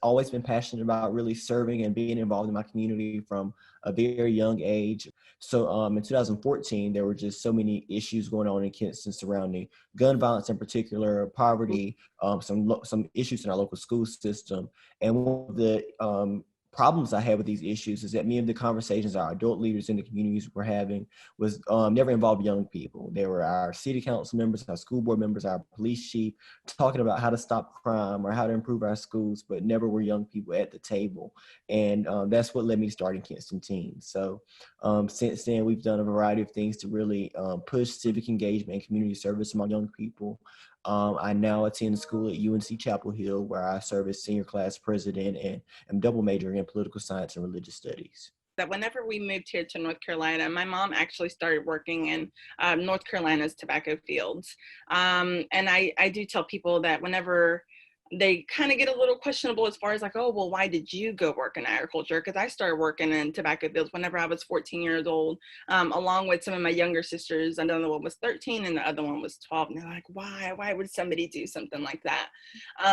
always been passionate about really serving and being involved in my community from a very young age. So in 2014, there were just so many issues going on in Kinston surrounding gun violence in particular, poverty, some issues in our local school system. And one of the problems I had with these issues is that many of the conversations our adult leaders in the communities were having was never involved young people. They were our city council members, our school board members, our police chief, talking about how to stop crime or how to improve our schools, but never were young people at the table. And that's what led me to starting Kinston Teen. So since then, we've done a variety of things to really push civic engagement and community service among young people. I now attend school at UNC Chapel Hill, where I serve as senior class president and am double majoring in political science and religious studies. That whenever we moved here to North Carolina, my mom actually started working in North Carolina's tobacco fields. And I do tell people that whenever they kind of get a little questionable as far as like, oh, well, why did you go work in agriculture? Because I started working in tobacco fields whenever I was 14 years old, along with some of my younger sisters. Another one was 13 and the other one was 12. And they're like, why would somebody do something like that?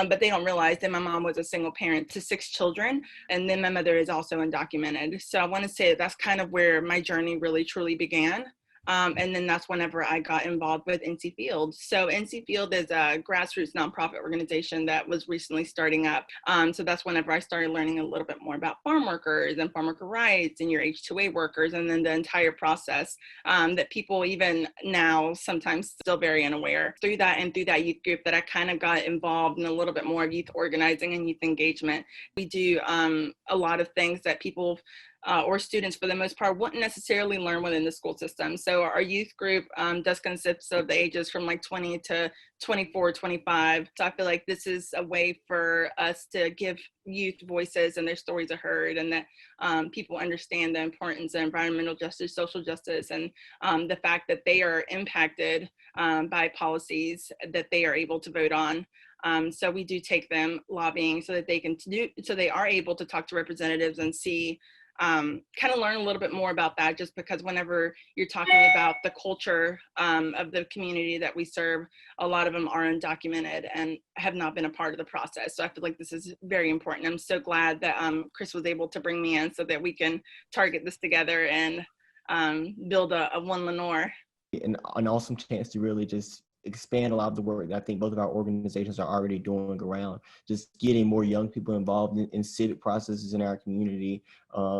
But they don't realize that my mom was a single parent to 6 children. And then my mother is also undocumented. So I want to say that's kind of where my journey really truly began. And then that's whenever I got involved with NC Field. So NC Field is a grassroots nonprofit organization that was recently starting up. So that's whenever I started learning a little bit more about farm workers and farm worker rights and your H-2A workers, and then the entire process that people even now sometimes still very unaware. Through that and through that youth group that I kind of got involved in a little bit more of youth organizing and youth engagement. We do a lot of things that people or students for the most part wouldn't necessarily learn within the school system. So our youth group does consist of the ages from like 20 to 24, 25. So I feel like this is a way for us to give youth voices and their stories are heard, and that people understand the importance of environmental justice, social justice, and the fact that they are impacted by policies that they are able to vote on. So we do take them lobbying so that they are able to talk to representatives and see kind of learn a little bit more about that, just because whenever you're talking about the culture of the community that we serve, a lot of them are undocumented and have not been a part of the process. So I feel like this is very important. I'm so glad that Chris was able to bring me in so that we can target this together and build a one Lenore. An awesome chance to really just expand a lot of the work that I think both of our organizations are already doing around just getting more young people involved in civic processes in our community,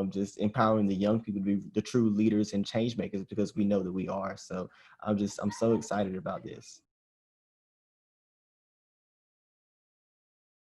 just empowering the young people to be the true leaders and change makers, because we know that we are. So I'm so excited about this.